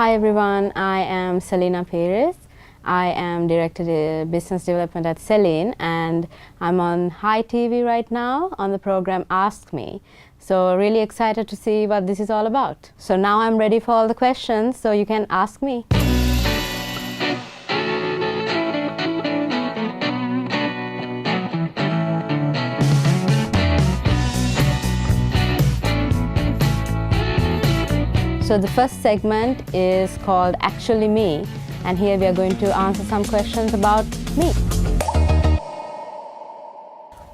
Hi everyone, I am Selyna Peiris. I am Director of Business Development at Selyna, and I'm on Hi TV right now on the program Ask Me. So really excited to see what this is all about. So now I'm ready for all the questions, so you can ask me. So the first segment is called Actually Me, and here we are going to answer some questions about me.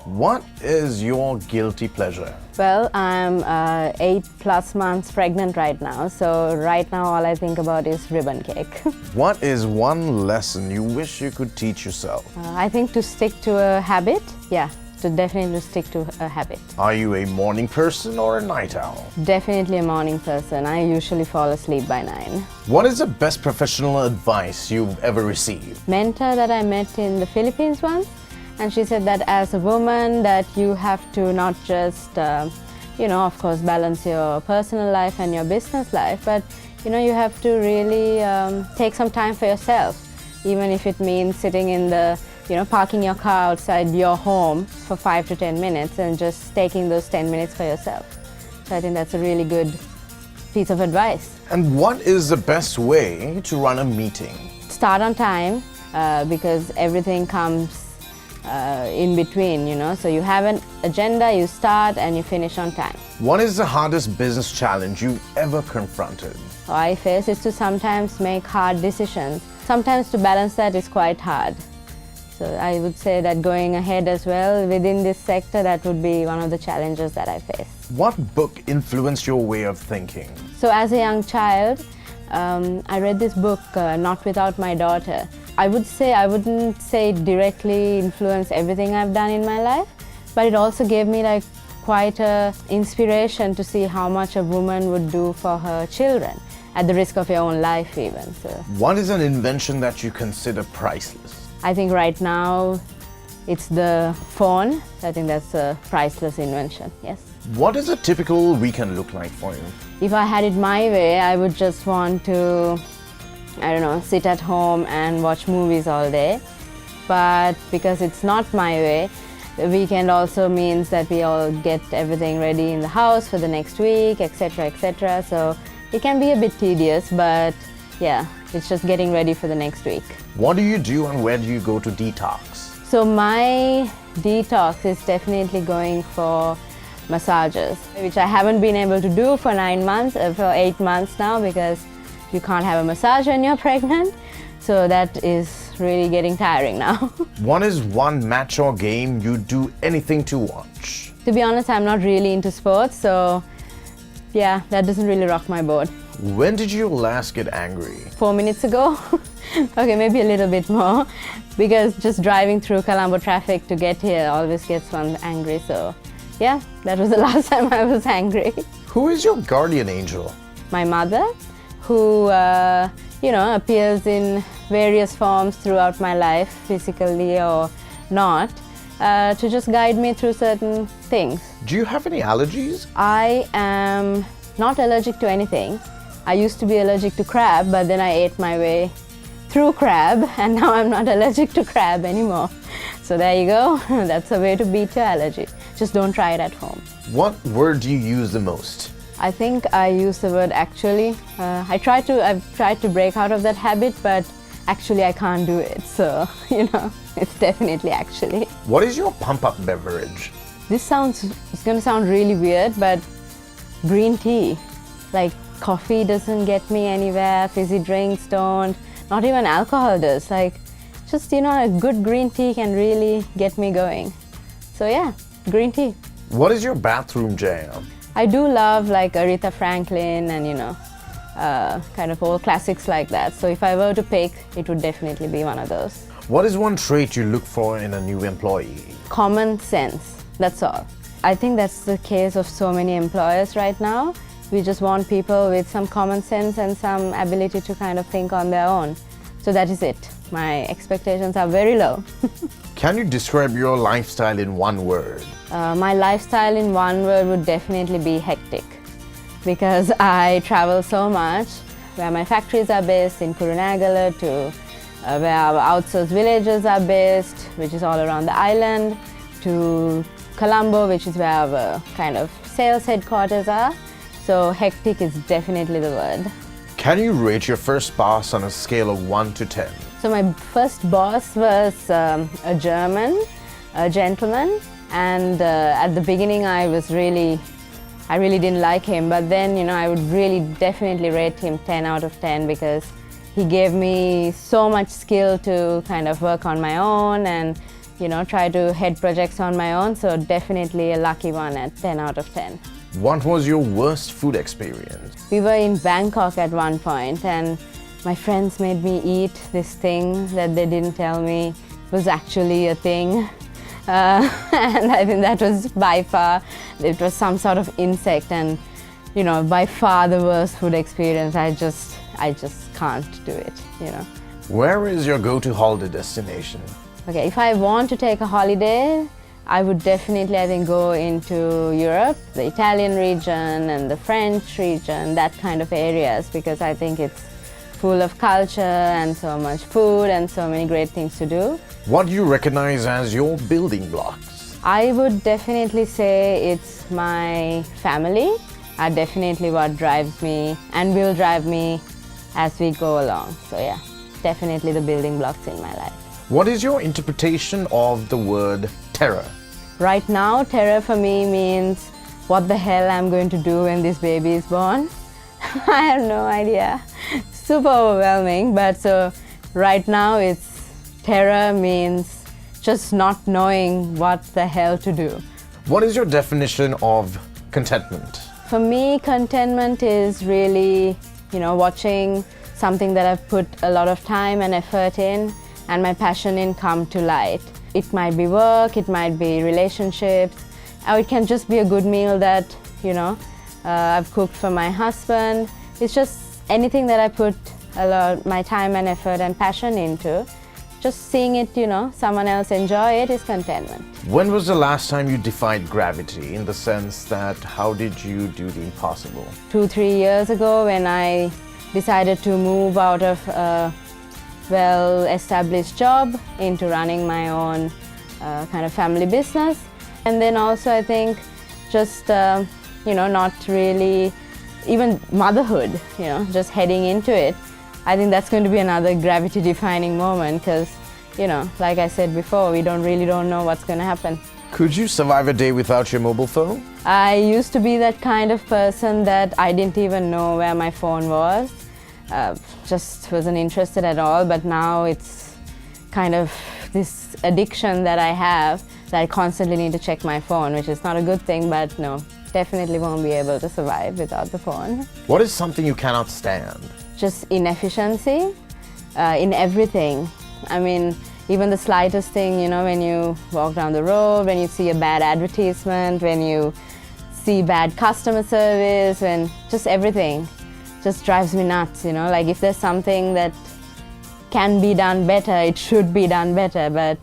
What is your guilty pleasure? Well, I'm 8+ months pregnant right now, so right now all I think about is ribbon cake. What is one lesson you wish you could teach yourself? I think to stick to a habit, to definitely stick to a habit. Are you a morning person or a night owl? Definitely a morning person. I usually fall asleep by 9. What is the best professional advice you've ever received? Mentor that I met in the Philippines once, and she said that as a woman that you have to not just, of course, balance your personal life and your business life, but you have to really take some time for yourself, even if it means sitting in the parking your car outside your home for 5 to 10 minutes and just taking those 10 minutes for yourself. So I think that's a really good piece of advice. And what is the best way to run a meeting? Start on time because everything comes in between, So you have an agenda, you start and you finish on time. What is the hardest business challenge you've ever confronted? What I face is to sometimes make hard decisions. Sometimes to balance that is quite hard. So I would say that going ahead as well within this sector, that would be one of the challenges that I face. What book influenced your way of thinking? So as a young child, I read this book, Not Without My Daughter. I wouldn't say it directly influenced everything I've done in my life, but it also gave me quite a inspiration to see how much a woman would do for her children, at the risk of your own life even. So What is an invention that you consider priceless? I think right now it's the phone. I think that's a priceless invention, yes. What does a typical weekend look like for you? If I had it my way, I would just want to, sit at home and watch movies all day. But because it's not my way, the weekend also means that we all get everything ready in the house for the next week, etc., etc. So it can be a bit tedious, but yeah, it's just getting ready for the next week. What do you do and where do you go to detox? So my detox is definitely going for massages, which I haven't been able to do for 8 months now, because you can't have a massage when you're pregnant. So that is really getting tiring now. What is one match or game you'd do anything to watch? To be honest, I'm not really into sports, so yeah, that doesn't really rock my boat. When did you last get angry? 4 minutes ago. Okay, maybe a little bit more, because just driving through Colombo traffic to get here always gets one angry. So yeah, that was the last time I was angry. Who is your guardian angel? My mother, who appears in various forms throughout my life, physically or not, to just guide me through certain things. Do you have any allergies? I am not allergic to anything. I used to be allergic to crab, but then I ate my way through crab, and now I'm not allergic to crab anymore. So there you go. That's a way to beat your allergy. Just don't try it at home. What word do you use the most? I think I use the word actually. I've tried to break out of that habit, but actually I can't do it. So, it's definitely actually. What is your pump-up beverage? It's going to sound really weird, but green tea. Like coffee doesn't get me anywhere, fizzy drinks don't, not even alcohol does. Just a good green tea can really get me going. So yeah, green tea. What is your bathroom jam? I do love Aretha Franklin and kind of old classics like that. So if I were to pick, it would definitely be one of those. What is one trait you look for in a new employee? Common sense, that's all. I think that's the case of so many employers right now. We just want people with some common sense and some ability to kind of think on their own. So that is it. My expectations are very low. Can you describe your lifestyle in one word? My lifestyle in one word would definitely be hectic, because I travel so much. where my factories are based in Kurunegala to where our outsourced villages are based, which is all around the island, to Colombo, which is where our kind of sales headquarters are. So hectic is definitely the word. Can you rate your first boss on a scale of 1 to 10? So my first boss was a German, a gentleman, and at the beginning I really didn't like him, but then I would really definitely rate him 10 out of 10 because he gave me so much skill to kind of work on my own and try to head projects on my own, so definitely a lucky one at 10 out of 10. What was your worst food experience? We were in Bangkok at one point and my friends made me eat this thing that they didn't tell me was actually a thing. And I think that was by far, it was some sort of insect and by far the worst food experience. I just can't do it, Where is your go-to holiday destination? Okay, if I want to take a holiday, I would definitely, I think, go into Europe, the Italian region and the French region, that kind of areas, because I think it's full of culture and so much food and so many great things to do. What do you recognize as your building blocks? I would definitely say it's my family. Definitely what drives me and will drive me as we go along. So yeah, definitely the building blocks in my life. What is your interpretation of the word terror? Right now, terror for me means what the hell I'm going to do when this baby is born. I have no idea. Super overwhelming, but so right now terror means just not knowing what the hell to do. What is your definition of contentment? For me, contentment is really, watching something that I've put a lot of time and effort in and my passion in come to light. It might be work, it might be relationships, or it can just be a good meal that, I've cooked for my husband. It's just anything that I put a lot my time and effort and passion into. Just seeing it, someone else enjoy it is contentment. When was the last time you defied gravity, in the sense that how did you do the impossible? 2-3 years ago when I decided to move out of a well-established job into running my own kind of family business. And then also I think just, not really, even motherhood, just heading into it. I think that's going to be another gravity-defining moment because, like I said before, we don't know what's going to happen. Could you survive a day without your mobile phone? I used to be that kind of person that I didn't even know where my phone was. Just wasn't interested at all, but now it's kind of this addiction that I have that I constantly need to check my phone, which is not a good thing, but no, definitely won't be able to survive without the phone. What is something you cannot stand? Just inefficiency in everything. I mean, even the slightest thing, when you walk down the road, when you see a bad advertisement, when you see bad customer service, when just everything just drives me nuts, like if there's something that can be done better, it should be done better, but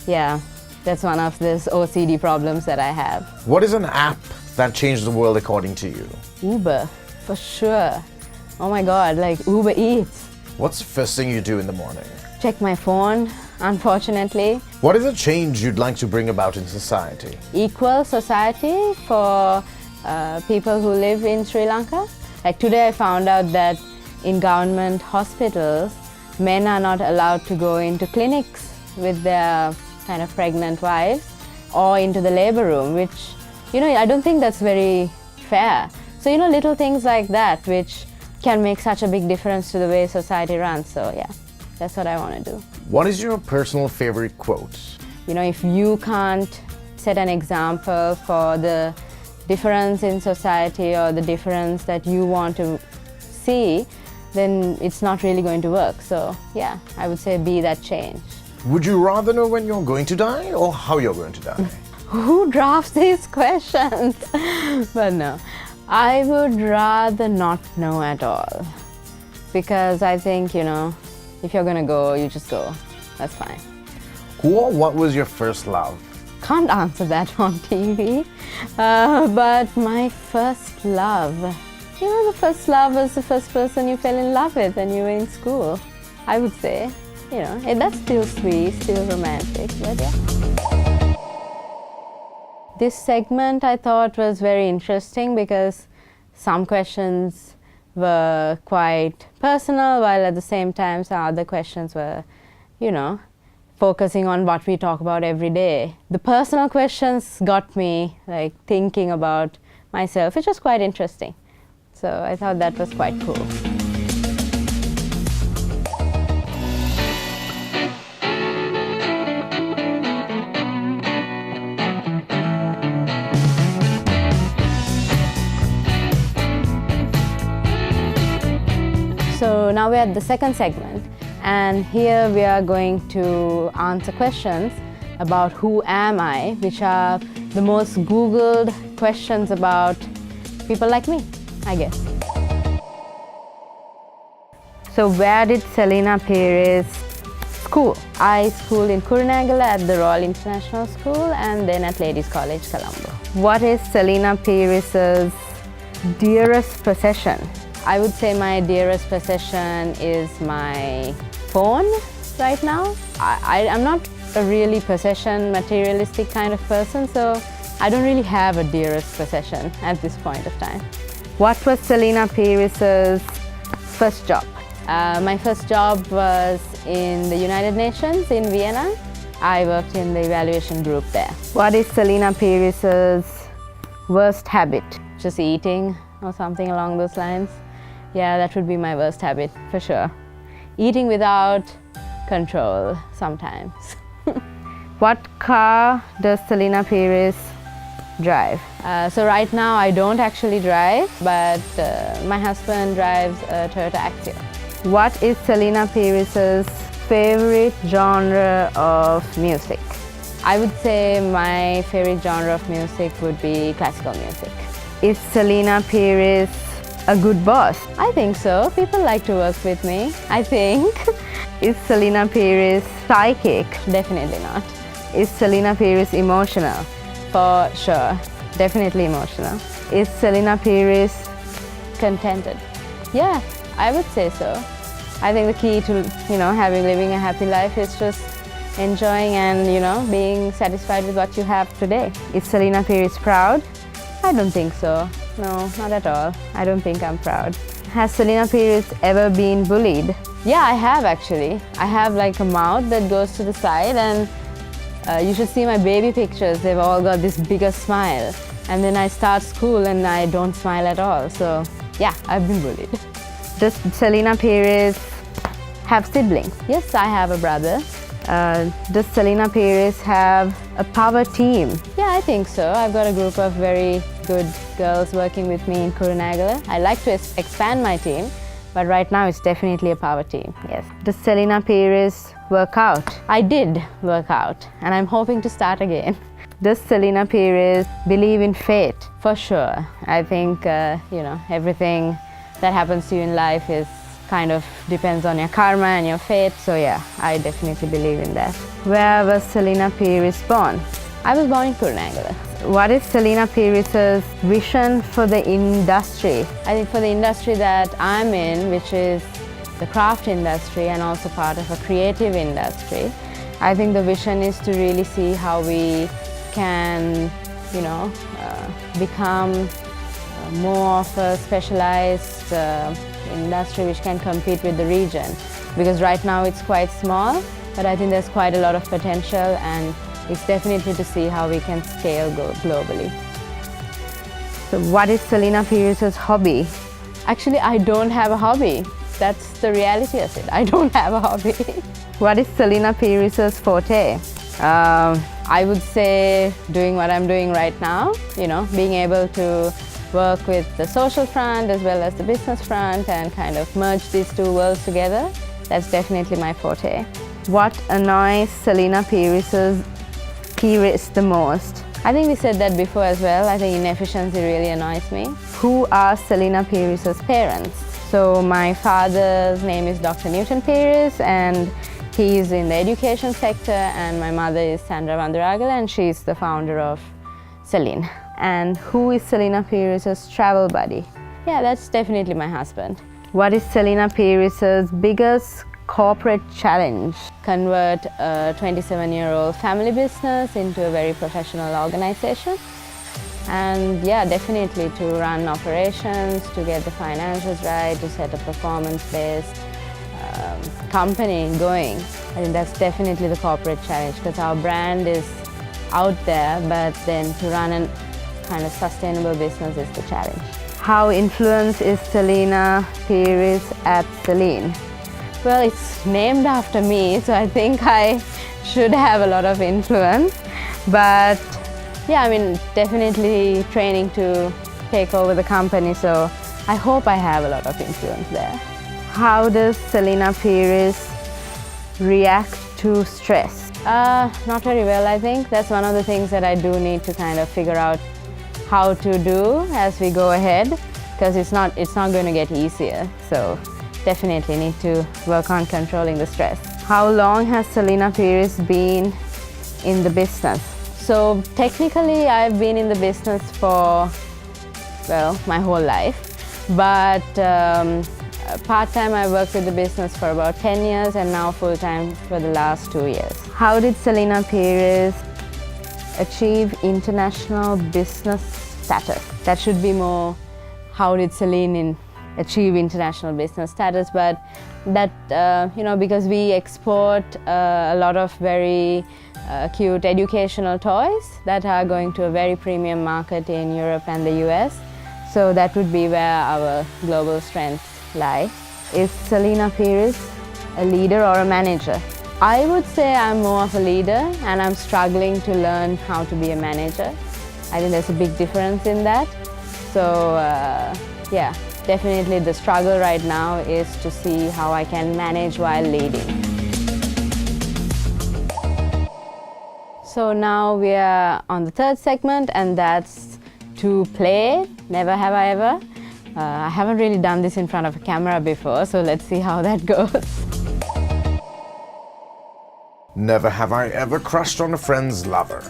yeah, that's one of those OCD problems that I have. What is an app that changed the world according to you? Uber, for sure. Oh my God, like Uber Eats. What's the first thing you do in the morning? Check my phone, unfortunately. What is a change you'd like to bring about in society? Equal society for people who live in Sri Lanka. Like today I found out that in government hospitals, men are not allowed to go into clinics with their kind of pregnant wives or into the labor room, which, I don't think that's very fair. So, little things like that, which can make such a big difference to the way society runs. So, yeah, that's what I want to do. What is your personal favorite quote? If you can't set an example for the difference in society or the difference that you want to see, then it's not really going to work. So, yeah, I would say be that change. Would you rather know when you're going to die or how you're going to die? Who drafts these questions? But no, I would rather not know at all. Because I think, if you're going to go, you just go. That's fine. Who or what was your first love? Can't answer that on TV. But my first love, The first love was the first person you fell in love with when you were in school, I would say. That's still sweet, still romantic, but yeah. This segment I thought was very interesting because some questions were quite personal, while at the same time some other questions were, focusing on what we talk about every day. The personal questions got me thinking about myself, which was quite interesting. So I thought that was quite cool. So now we're at the second segment, and here we are going to answer questions about who am I, which are the most Googled questions about people like me, I guess. So where did Selyna Peiris school? I schooled in Kurunegala at the Royal International School and then at Ladies College, Colombo. What is Selyna Peiris's dearest possession? I would say my dearest possession is my phone right now. I'm not a really possession, materialistic kind of person, so I don't really have a dearest possession at this point of time. What was Selyna Peiris's first job? My first job was in the United Nations in Vienna. I worked in the evaluation group there. What is Selyna Peiris's worst habit? Just eating or something along those lines. Yeah, that would be my worst habit, for sure. Eating without control sometimes. What car does Selyna Peiris drive? So right now I don't actually drive, but my husband drives a Toyota Axio. What is Selyna Peiris's favorite genre of music? I would say my favorite genre of music would be classical music. Is Selyna Peiris a good boss? I think so. People like to work with me, I think. Is Selyna Peiris psychic? Definitely not. Is Selyna Peiris emotional? For sure. Definitely emotional. Is Selyna Peiris contented? Yeah, I would say so. I think the key to, living a happy life is just enjoying and, being satisfied with what you have today. Is Selyna Peiris proud? I don't think so. No, not at all. I don't think I'm proud. Has Selyna Peiris ever been bullied? Yeah, I have actually. I have a mouth that goes to the side, and you should see my baby pictures. They've all got this bigger smile. And then I start school and I don't smile at all. So yeah, I've been bullied. Does Selyna Peiris have siblings? Yes, I have a brother. Does Selyna Peiris have a power team? Yeah, I think so. I've got a group of very good girls working with me in Kurunegala. I like to expand my team, but right now it's definitely a power team, yes. Does Selyna Peiris work out? I did work out, and I'm hoping to start again. Does Selyna Peiris believe in fate? For sure. I think, everything that happens to you in life is kind of depends on your karma and your fate, so yeah, I definitely believe in that. Where was Selyna Peiris born? I was born in Kurunegala. What is Selyna Peiris's vision for the industry? I think for the industry that I'm in, which is the craft industry and also part of a creative industry, I think the vision is to really see how we can, become more of a specialized industry which can compete with the region. Because right now it's quite small, but I think there's quite a lot of potential, and it's definitely to see how we can scale globally. So what is Selyna Peiris's hobby? Actually, I don't have a hobby. That's the reality of it. I don't have a hobby. What is Selyna Peiris's forte? I would say doing what I'm doing right now, being able to work with the social front as well as the business front and kind of merge these two worlds together. That's definitely my forte. What annoys Selyna Peiris the most? I think we said that before as well. I think inefficiency really annoys me. Who are Selyna Peiris's parents? So my father's name is Dr. Newton Peiris, and he's in the education sector, and my mother is Sandra Vanduragala, and she's the founder of Selyna. And who is Selyna Peiris's travel buddy? Yeah, that's definitely my husband. What is Selyna Peiris' biggest corporate challenge? Convert a 27-year-old family business into a very professional organization. And yeah, definitely to run operations, to get the financials right, to set a performance-based company going. I think that's definitely the corporate challenge, because our brand is out there, but then to run a kind of sustainable business is the challenge. How influenced is Selyna Peiris at Selyna? Well, it's named after me, so I think I should have a lot of influence. But yeah, I mean, definitely training to take over the company, so I hope I have a lot of influence there. How does Selyna Peiris react to stress? Not very well, I think. That's one of the things that I do need to kind of figure out how to do as we go ahead, because it's not going to get easier. So definitely need to work on controlling the stress. How long has Selyna Peiris been in the business? So technically I've been in the business for, well, my whole life, but part-time I worked with the business for about 10 years and now full-time for the last 2 years. How did Selyna Peiris achieve international business status? That should be more, how did Selyna achieve international business status, but that, because we export a lot of very cute educational toys that are going to a very premium market in Europe and the US. So that would be where our global strengths lie. Is Selyna Peiris a leader or a manager? I would say I'm more of a leader, and I'm struggling to learn how to be a manager. I think there's a big difference in that. So yeah, definitely the struggle right now is to see how I can manage while leading. So now we are on the third segment, and that's to play. Never have I ever. I haven't really done this in front of a camera before, so let's see how that goes. Never have I ever crushed on a friend's lover.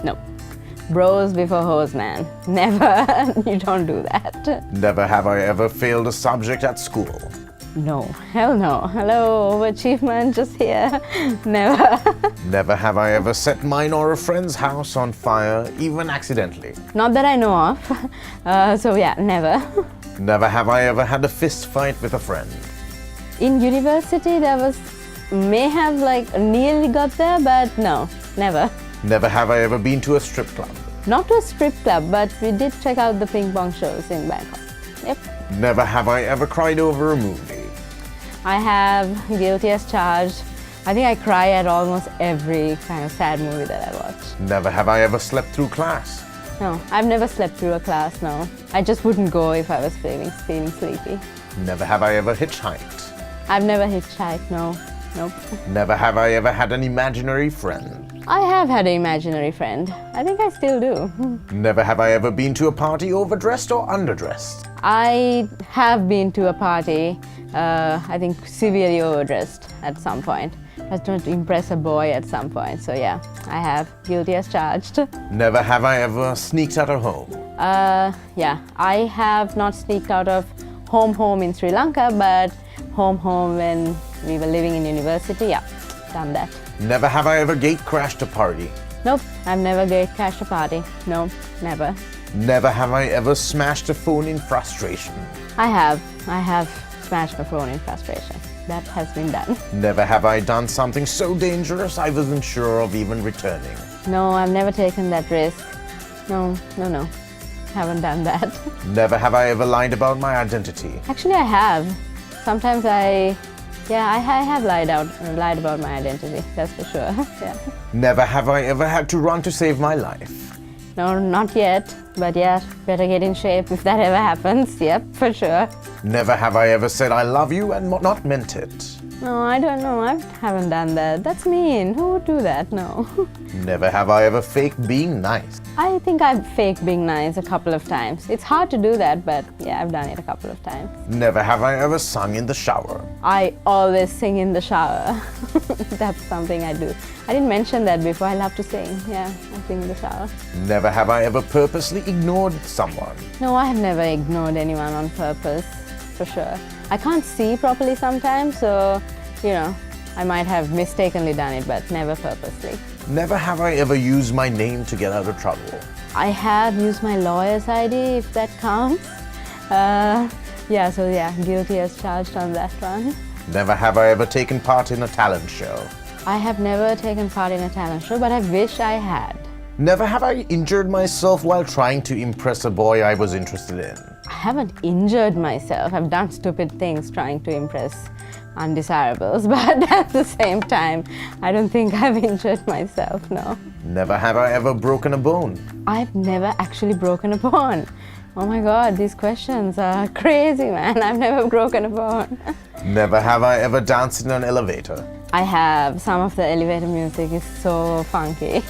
No. Bros before hoes, man. Never. You don't do that. Never have I ever failed a subject at school. No. Hell no. Hello, overachievement just here. Never. Never have I ever set mine or a friend's house on fire, even accidentally. Not that I know of. So yeah, never. Never have I ever had a fist fight with a friend. In university, there was, may have nearly got there, but no, never. Never have I ever been to a strip club. Not to a strip club, but we did check out the ping pong shows in Bangkok. Yep. Never have I ever cried over a movie. I have, guilty as charged. I think I cry at almost every kind of sad movie that I watch. Never have I ever slept through class. No, I've never slept through a class, no. I just wouldn't go if I was feeling sleepy. Never have I ever hitchhiked. I've never hitchhiked, no. Nope. Never have I ever had an imaginary friend. I have had an imaginary friend. I think I still do. Never have I ever been to a party overdressed or underdressed. I have been to a party, I think severely overdressed at some point. I was trying to impress a boy at some point, so yeah, I have, guilty as charged. Never have I ever sneaked out of home. Yeah, I have not sneaked out of home in Sri Lanka, but home when we were living in university, yeah, done that. Never have I ever gate crashed a party. Nope, I've never gate crashed a party. No, never. Never have I ever smashed a phone in frustration. I have smashed my phone in frustration. That has been done. Never have I done something so dangerous I wasn't sure of even returning. No, I've never taken that risk. No. Haven't done that. Never have I ever lied about my identity. Actually, I have. Sometimes I have lied about my identity, that's for sure. Yeah. Never have I ever had to run to save my life. No, not yet, but yeah, better get in shape if that ever happens. Yep, for sure. Never have I ever said I love you and not meant it. No, I don't know. I haven't done that. That's mean. Who would do that? No. Never have I ever faked being nice. I think I've faked being nice a couple of times. It's hard to do that, but yeah, I've done it a couple of times. Never have I ever sung in the shower. I always sing in the shower. That's something I do. I didn't mention that before. I love to sing. Yeah, I sing in the shower. Never have I ever purposely ignored someone? No, I have never ignored anyone on purpose, for sure. I can't see properly sometimes, so, I might have mistakenly done it, but never purposely. Never have I ever used my name to get out of trouble. I have used my lawyer's ID, if that counts. Guilty as charged on that one. Never have I ever taken part in a talent show. I have never taken part in a talent show, but I wish I had. Never have I injured myself while trying to impress a boy I was interested in. I haven't injured myself. I've done stupid things trying to impress undesirables, but at the same time, I don't think I've injured myself, no. Never have I ever broken a bone. I've never actually broken a bone. Oh my God, these questions are crazy, man. I've never broken a bone. Never have I ever danced in an elevator. I have. Some of the elevator music is so funky.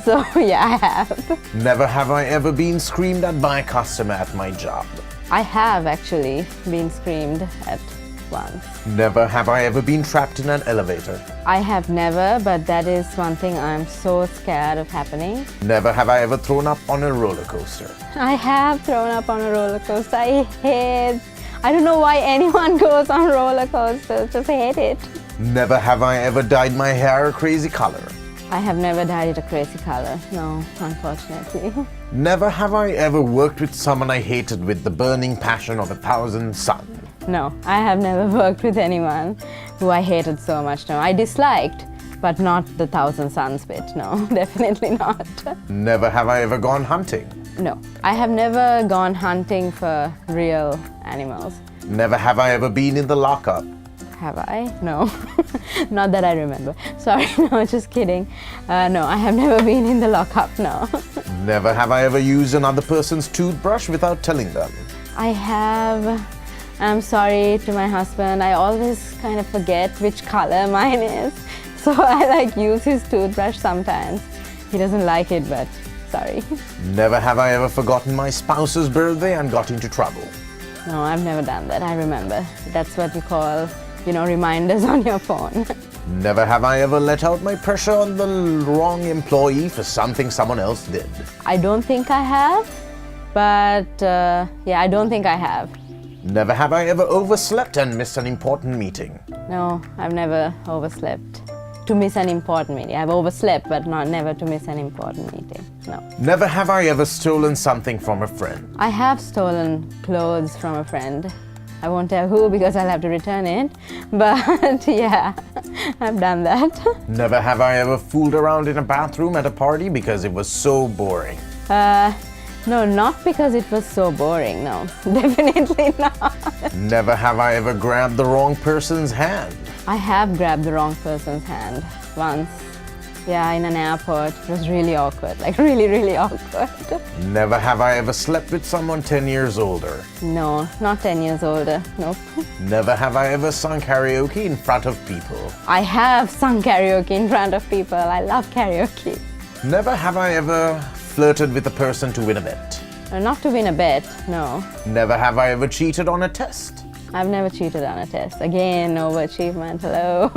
So yeah, I have. Never have I ever been screamed at by a customer at my job. I have actually been screamed at once. Never have I ever been trapped in an elevator. I have never, but that is one thing I'm so scared of happening. Never have I ever thrown up on a roller coaster. I have thrown up on a roller coaster. I don't know why anyone goes on roller coasters, just hate it. Never have I ever dyed my hair a crazy color. I have never dyed it a crazy color, no, unfortunately. Never have I ever worked with someone I hated with the burning passion of 1,000 suns. No, I have never worked with anyone who I hated so much, no. I disliked, but not the 1,000 suns bit, no, definitely not. Never have I ever gone hunting. No, I have never gone hunting for real animals. Never have I ever been in the lockup. Have I? No, not that I remember. Sorry, no, just kidding. No, I have never been in the lockup, no. Never have I ever used another person's toothbrush without telling them. I have. I'm sorry to my husband. I always kind of forget which color mine is. So I use his toothbrush sometimes. He doesn't like it, but sorry. Never have I ever forgotten my spouse's birthday and got into trouble. No, I've never done that. I remember. That's what you call, reminders on your phone. Never have I ever let out my pressure on the wrong employee for something someone else did. I don't think I have, but I don't think I have. Never have I ever overslept and missed an important meeting. No, I've never overslept to miss an important meeting. I've overslept, but never to miss an important meeting, no. Never have I ever stolen something from a friend. I have stolen clothes from a friend. I won't tell who because I'll have to return it, but yeah, I've done that. Never have I ever fooled around in a bathroom at a party because it was so boring. No, not because it was so boring, no. Definitely not. Never have I ever grabbed the wrong person's hand. I have grabbed the wrong person's hand once. Yeah, in an airport. It was really awkward, really, really awkward. Never have I ever slept with someone 10 years older. No, not 10 years older, nope. Never have I ever sung karaoke in front of people. I have sung karaoke in front of people. I love karaoke. Never have I ever flirted with a person to win a bet. Not to win a bet, no. Never have I ever cheated on a test. I've never cheated on a test. Again, overachievement, hello.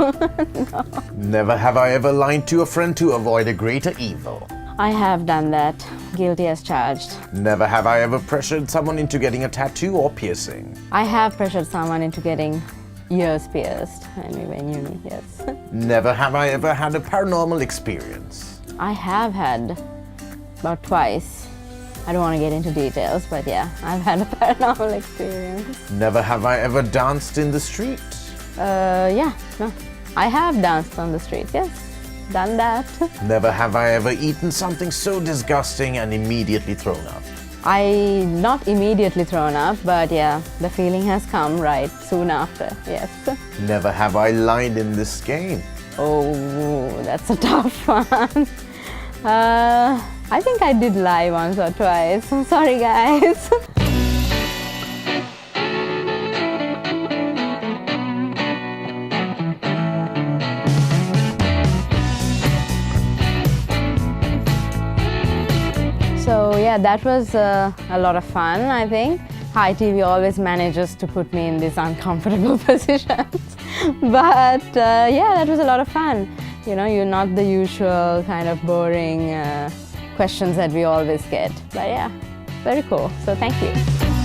No. Never have I ever lied to a friend to avoid a greater evil. I have done that. Guilty as charged. Never have I ever pressured someone into getting a tattoo or piercing. I have pressured someone into getting ears pierced when we were in uni, yes. Never have I ever had a paranormal experience. I have had about twice. I don't want to get into details, but yeah, I've had a paranormal experience. Never have I ever danced in the street. No. I have danced on the street, yes. Done that. Never have I ever eaten something so disgusting and immediately thrown up. Not immediately thrown up, but yeah, the feeling has come right soon after, yes. Never have I lied in this game. Oh, that's a tough one. I think I did lie once or twice. I'm sorry, guys. So yeah, that was a lot of fun, I think. High TV always manages to put me in these uncomfortable positions. But yeah, that was a lot of fun. You're not the usual kind of boring questions that we always get. But yeah, very cool. So thank you.